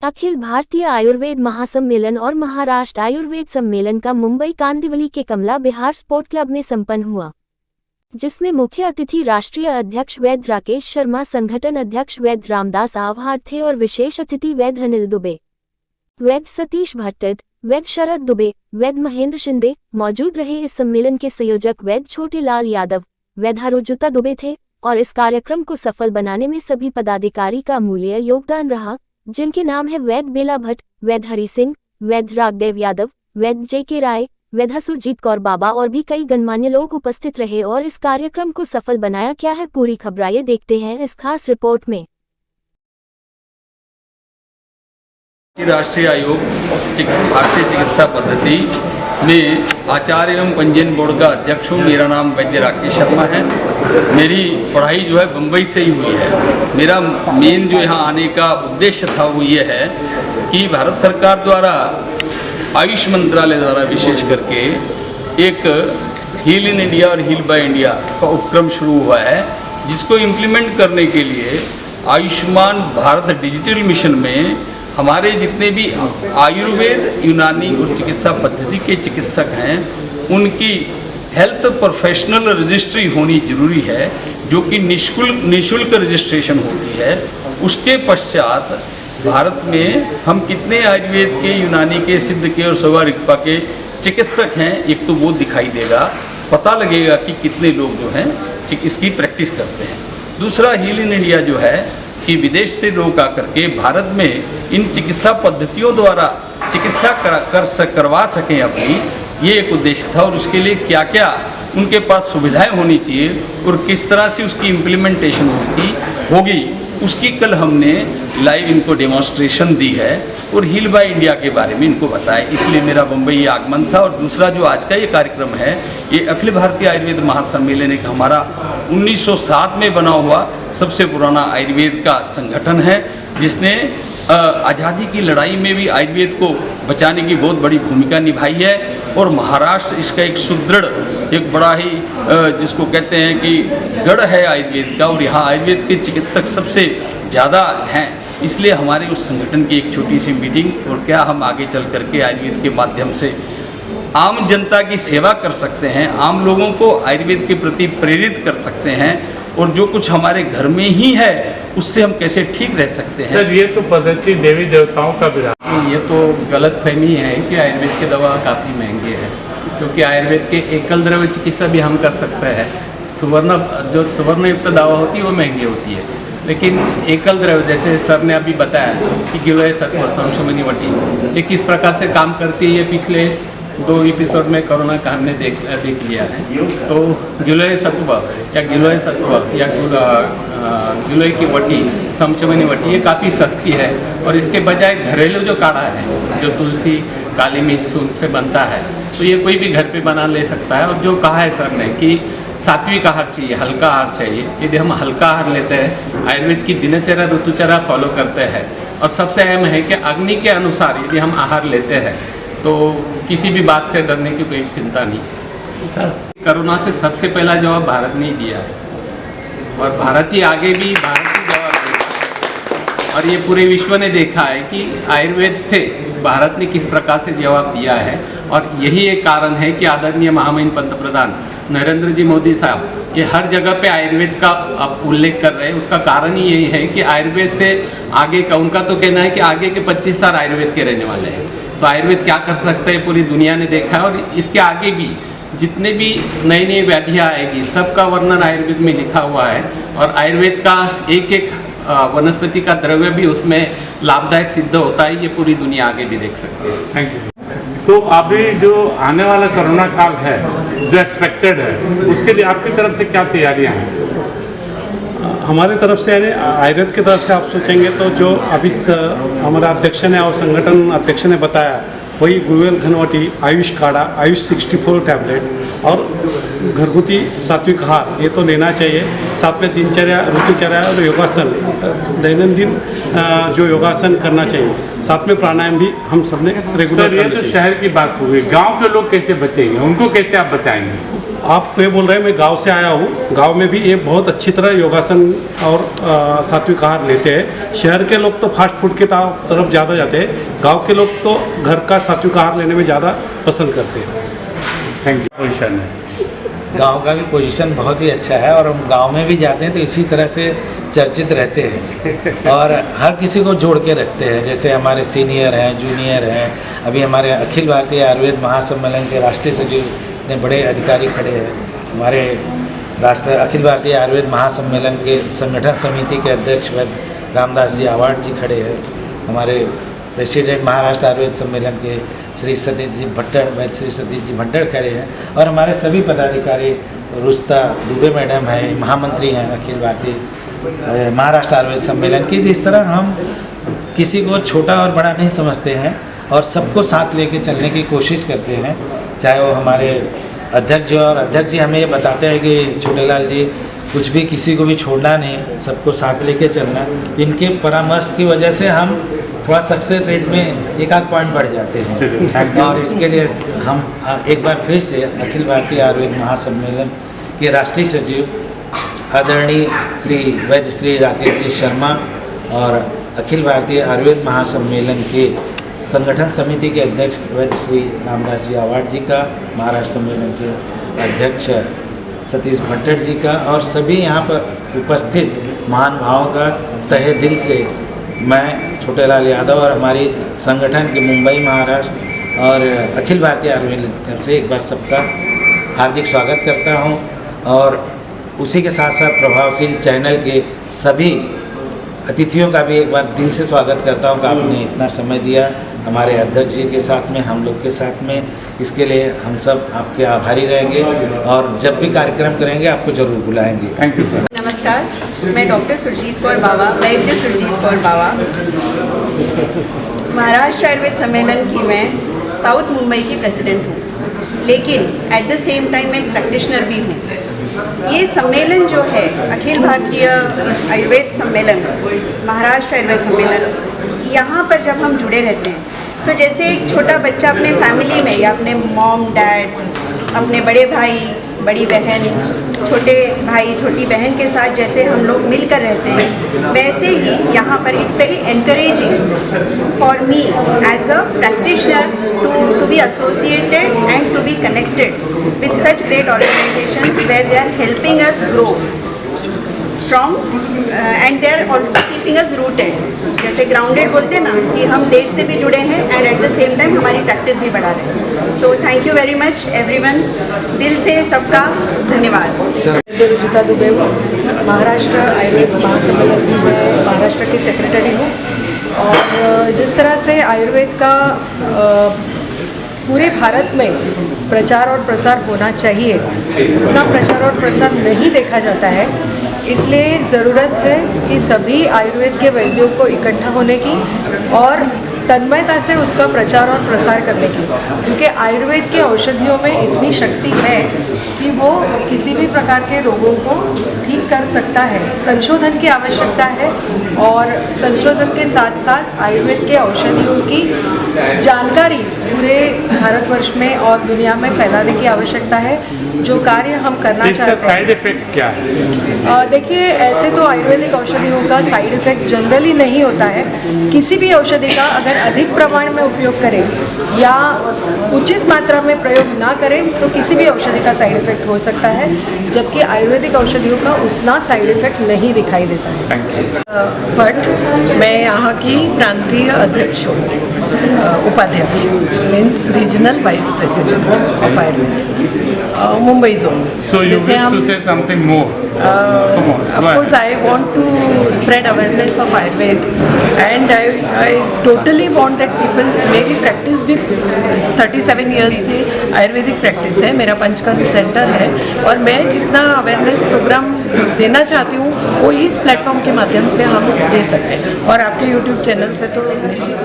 अखिल भारतीय आयुर्वेद महासम्मेलन और महाराष्ट्र आयुर्वेद सम्मेलन का मुंबई कांदिवली के कमला विहार स्पोर्ट क्लब में संपन्न हुआ, जिसमें मुख्य अतिथि राष्ट्रीय अध्यक्ष वैद्य राकेश शर्मा, संगठन अध्यक्ष वैद्य रामदास आव्हाड थे और विशेष अतिथि वैद्य अनिल दुबे, वैद्य सतीश भट्टद, वैद्य शरद दुबे, वैद्य महेंद्र शिंदे मौजूद रहे। इस सम्मेलन के संयोजक वैद्य छोटे लाल यादव, वैद्य हरुजुता दुबे थे और इस कार्यक्रम को सफल बनाने में सभी पदाधिकारी का अमूल्य योगदान रहा, जिनके नाम है वैद्य बेला भट्ट, वैद्य हरि सिंह, वैद्य राघदेव यादव, वैद्य जे.के. राय, वैद्य सुरजीत कौर बाबा और भी कई गणमान्य लोग उपस्थित रहे और इस कार्यक्रम को सफल बनाया। क्या है पूरी खबरें, ये देखते हैं इस खास रिपोर्ट में। राष्ट्रीय आयोग भारतीय चिकित्सा पद्धति में आचार्य एवं पंजीयन बोर्ड का अध्यक्ष हूँ। मेरा नाम वैद्य राकेश शर्मा है। मेरी पढ़ाई जो है मुंबई से ही हुई है। मेरा मेन जो यहाँ आने का उद्देश्य था वो ये है कि भारत सरकार द्वारा आयुष मंत्रालय द्वारा विशेष करके एक हील इन इंडिया और हील बाय इंडिया का उपक्रम शुरू हुआ है, जिसको इम्प्लीमेंट करने के लिए आयुष्मान भारत डिजिटल मिशन में हमारे जितने भी आयुर्वेद, यूनानी और चिकित्सा पद्धति के चिकित्सक हैं, उनकी हेल्थ प्रोफेशनल रजिस्ट्री होनी जरूरी है, जो कि निःशुल्क रजिस्ट्रेशन होती है। उसके पश्चात भारत में हम कितने आयुर्वेद के, यूनानी के, सिद्ध के और सवा रिक्पा के चिकित्सक हैं, एक तो वो दिखाई देगा, पता लगेगा कि कितने लोग जो हैं इसकी प्रैक्टिस करते हैं। दूसरा, हील इन इंडिया जो है कि विदेश से लोग आकर के भारत में इन चिकित्सा पद्धतियों द्वारा चिकित्सा करवा सकें अपनी, ये एक उद्देश्य था। और उसके लिए क्या क्या उनके पास सुविधाएं होनी चाहिए और किस तरह से उसकी इम्प्लीमेंटेशन होगी, उसकी कल हमने लाइव इनको डेमोन्स्ट्रेशन दी है और हील बाय इंडिया के बारे में इनको बताया। इसलिए मेरा मुंबई आगमन था। और दूसरा जो आज का ये कार्यक्रम है, ये अखिल भारतीय आयुर्वेद महासम्मेलन एक हमारा 1907 में बना हुआ सबसे पुराना आयुर्वेद का संगठन है, जिसने आज़ादी की लड़ाई में भी आयुर्वेद को बचाने की बहुत बड़ी भूमिका निभाई है। और महाराष्ट्र इसका एक सुदृढ़, एक बड़ा ही जिसको कहते हैं कि गढ़ है आयुर्वेद का, और यहाँ आयुर्वेद के चिकित्सक सबसे ज़्यादा हैं। इसलिए हमारे उस संगठन की एक छोटी सी मीटिंग, और क्या हम आगे चल करके आयुर्वेद के माध्यम से आम जनता की सेवा कर सकते हैं, आम लोगों को आयुर्वेद के प्रति प्रेरित कर सकते हैं, और जो कुछ हमारे घर में ही है उससे हम कैसे ठीक रह सकते हैं। सर, ये तो पद्धति देवी देवताओं का भी ये तो गलत फहमी है कि आयुर्वेद की दवा काफ़ी महंगी है, क्योंकि आयुर्वेद के एकल द्रव्य चिकित्सा भी हम कर सकते हैं। जो सुवर्ण युक्त दवा होती है वो महंगी होती है, लेकिन एकल द्रव्य जैसे सर ने अभी बताया कि गिलोय सत्व संशमनी वटी, ये किस प्रकार से काम करती है, ये पिछले 2 एपिसोड में कोरोना का हमने देख लिया है। तो गिलोय सत्व या गिलोय की वटी, समचमनी वटी, ये काफ़ी सस्ती है। और इसके बजाय घरेलू जो काढ़ा है, जो तुलसी, काली मिर्च, सूंठ से बनता है, तो ये कोई भी घर पे बना ले सकता है। और जो कहा है सर ने कि सात्विक आहार चाहिए, हल्का आहार चाहिए, यदि हम हल्का आहार लेते हैं, आयुर्वेद की दिनचर्या ऋतुचर्या फॉलो करते हैं, और सबसे अहम है कि अग्नि के अनुसार यदि हम आहार लेते हैं तो किसी भी बात से डरने की कोई चिंता नहीं। सर, कोरोना से सबसे पहला जवाब भारत ने ही दिया है, और भारत ही आगे भी भारत ही जवाब देगा। और ये पूरे विश्व ने देखा है कि आयुर्वेद से भारत ने किस प्रकार से जवाब दिया है। और यही एक कारण है कि आदरणीय महामहिम पंतप्रधान नरेंद्र जी मोदी साहब ये हर जगह पे आयुर्वेद का उल्लेख कर रहे हैं। उसका कारण ही यही है कि आयुर्वेद से आगे का, उनका तो कहना है कि आगे के 25 साल आयुर्वेद के रहने वाले हैं। तो आयुर्वेद क्या कर सकते हैं पूरी दुनिया ने देखा है, और इसके आगे भी जितने भी नई नई व्याधियाँ आएगी सबका वर्णन आयुर्वेद में लिखा हुआ है। और आयुर्वेद का एक एक वनस्पति का द्रव्य भी उसमें लाभदायक सिद्ध होता है, ये पूरी दुनिया आगे भी देख सकते हैं। Thank you. तो अभी जो आने वाला कोरोना काल है, जो एक्सपेक्टेड है, उसके लिए आपकी तरफ से क्या तैयारियां हैं? हमारी तरफ से यानी आयुर्वेद की तरफ से आप सोचेंगे तो जो अभी हमारा अध्यक्ष ने और संगठन अध्यक्ष ने बताया, वही गुरुवेल घनवटी, आयुष काढ़ा, आयुष 64 टैबलेट और घरगुती सात्विक आहार, ये तो लेना चाहिए। साथ में दिनचर्या, ऋतुचर्या और योगासन, दैनंदिन जो योगासन करना चाहिए, साथ में प्राणायाम भी हम सबने रेगुलर सर, ये करना तो चाहिए। शहर की बात हो गई, गांव के लोग कैसे बचेंगे, उनको कैसे आप बचाएंगे? आप ये बोल रहे हैं, मैं गांव से आया हूँ, गांव में भी ये बहुत अच्छी तरह योगासन और सात्विक आहार लेते हैं। शहर के लोग तो फास्ट फूड के तरफ ज़्यादा जाते हैं, गांव के लोग तो घर का सात्विक आहार लेने में ज़्यादा पसंद करते हैं। Thank you. पोजिशन है गांव का भी पोजीशन बहुत ही अच्छा है और हम गांव में भी जाते हैं तो इसी तरह से चर्चित रहते हैं और हर किसी को जोड़ के रखते हैं। जैसे हमारे सीनियर हैं, जूनियर हैं, अभी हमारे अखिल भारतीय आयुर्वेद महासम्मेलन के राष्ट्रीय सचिव इतने बड़े अधिकारी खड़े हैं, हमारे अखिल भारतीय आयुर्वेद महासम्मेलन के संगठन समिति के अध्यक्ष वैद्य रामदास जी आवाड जी खड़े हैं, हमारे प्रेसिडेंट महाराष्ट्र आयुर्वेद सम्मेलन के श्री सतीश जी भट्टड़, वैद्य श्री सतीश जी भट्टड़ खड़े हैं और हमारे सभी पदाधिकारी, रुस्ता दुबे मैडम हैं, महामंत्री हैं अखिल भारतीय महाराष्ट्र आयुर्वेद सम्मेलन की। इस तरह हम किसी को छोटा और बड़ा नहीं समझते हैं और सबको साथ लेके चलने की कोशिश करते हैं। चाहे वो हमारे अध्यक्ष जी, और अध्यक्ष जी हमें ये बताते हैं कि छोटेलाल जी कुछ भी किसी को भी छोड़ना नहीं, सबको साथ लेके चलना। इनके परामर्श की वजह से हम थोड़ा सक्सेस रेट में एक आध पॉइंट बढ़ जाते हैं और इसके लिए हम एक बार फिर से अखिल भारतीय आयुर्वेद महासम्मेलन के राष्ट्रीय सचिव आदरणीय श्री वैद्य श्री राकेश जी शर्मा और अखिल भारतीय आयुर्वेद महासम्मेलन के संगठन समिति के अध्यक्ष वैद्य श्री रामदास जी आवाड जी का, महाराष्ट्र सम्मेलन के अध्यक्ष सतीश भट्टड़ जी का और सभी यहाँ पर उपस्थित महान भावों का तहे दिल से मैं छोटेलाल यादव और हमारी संगठन के मुंबई, महाराष्ट्र और अखिल भारतीय आयुर्वेद तरफ से एक बार सबका हार्दिक स्वागत करता हूँ और उसी के साथ साथ प्रभावशील चैनल के सभी अतिथियों का भी एक बार दिल से स्वागत करता हूँ कि आपने इतना समय दिया हमारे अध्यक्ष जी के साथ में, हम लोग के साथ में। इसके लिए हम सब आपके आभारी रहेंगे और जब भी कार्यक्रम करेंगे आपको जरूर बुलाएंगे। Thank you sir. नमस्कार, मैं डॉक्टर सुरजीत कौर बावा, वैद्य सुरजीत कौर बावा, महाराष्ट्र आयुर्वेद सम्मेलन की मैं साउथ मुंबई की प्रेसिडेंट हूँ, लेकिन एट द सेम टाइम मैं एक प्रैक्टिशनर भी हूँ। ये सम्मेलन जो है अखिल भारतीय आयुर्वेद सम्मेलन, महाराष्ट्र आयुर्वेद सम्मेलन, यहाँ पर जब हम जुड़े रहते हैं तो जैसे एक छोटा बच्चा अपने फैमिली में या अपने मॉम डैड, अपने बड़े भाई बड़ी बहन, छोटे भाई छोटी बहन के साथ जैसे हम लोग मिलकर रहते हैं, वैसे ही यहाँ पर it's very encouraging for me as a practitioner to be associated and to be connected with such great organizations where they are helping us grow from and they are also keeping us rooted. जैसे grounded बोलते हैं ना कि हम देश से भी जुड़े हैं and at the same time हमारी प्रैक्टिस भी बढ़ा रहे हैं। So thank you very much everyone, दिल से सबका धन्यवाद। रुजुता दुबे, महाराष्ट्र आयुर्वेद महासम्मेलन की मैं महाराष्ट्र की सेक्रेटरी हूँ और जिस तरह से आयुर्वेद का पूरे भारत में प्रचार और प्रसार होना चाहिए, उतना प्रचार और प्रसार नहीं देखा जाता है। इसलिए ज़रूरत है कि सभी आयुर्वेद के वैद्यों को इकट्ठा होने की और तन्मयता से उसका प्रचार और प्रसार करने की, क्योंकि आयुर्वेद के औषधियों में इतनी शक्ति है कि वो किसी भी प्रकार के रोगों को ठीक कर सकता है। संशोधन की आवश्यकता है और संशोधन के साथ साथ आयुर्वेद के औषधियों की जानकारी पूरे भारतवर्ष में और दुनिया में फैलाने की आवश्यकता है, जो कार्य हम करना चाहते हैं। साइड इफेक्ट क्या है? देखिए, ऐसे तो आयुर्वेदिक औषधियों का साइड इफेक्ट जनरली नहीं होता है। किसी भी औषधि का अगर अधिक प्रमाण में उपयोग करें या उचित मात्रा में प्रयोग ना करें तो किसी भी औषधि का साइड इफेक्ट हो सकता है, जबकि आयुर्वेदिक औषधियों का उतना साइड इफेक्ट नहीं दिखाई देता है। बट मैं यहाँ की प्रांतीय अध्यक्ष हूँ, उपाध्यक्ष means regional vice president of Ayurveda Mumbai zone. So you wish to say something more? Of course, I want to spread awareness of Ayurved and I totally want that people, मेरी प्रैक्टिस भी 37 years से आयुर्वेदिक प्रैक्टिस है, मेरा panchakarma centre है और मैं जितना awareness programme देना चाहती हूँ वो इस प्लेटफॉर्म के माध्यम से हम दे सकते हैं और आपके YouTube चैनल से तो निश्चित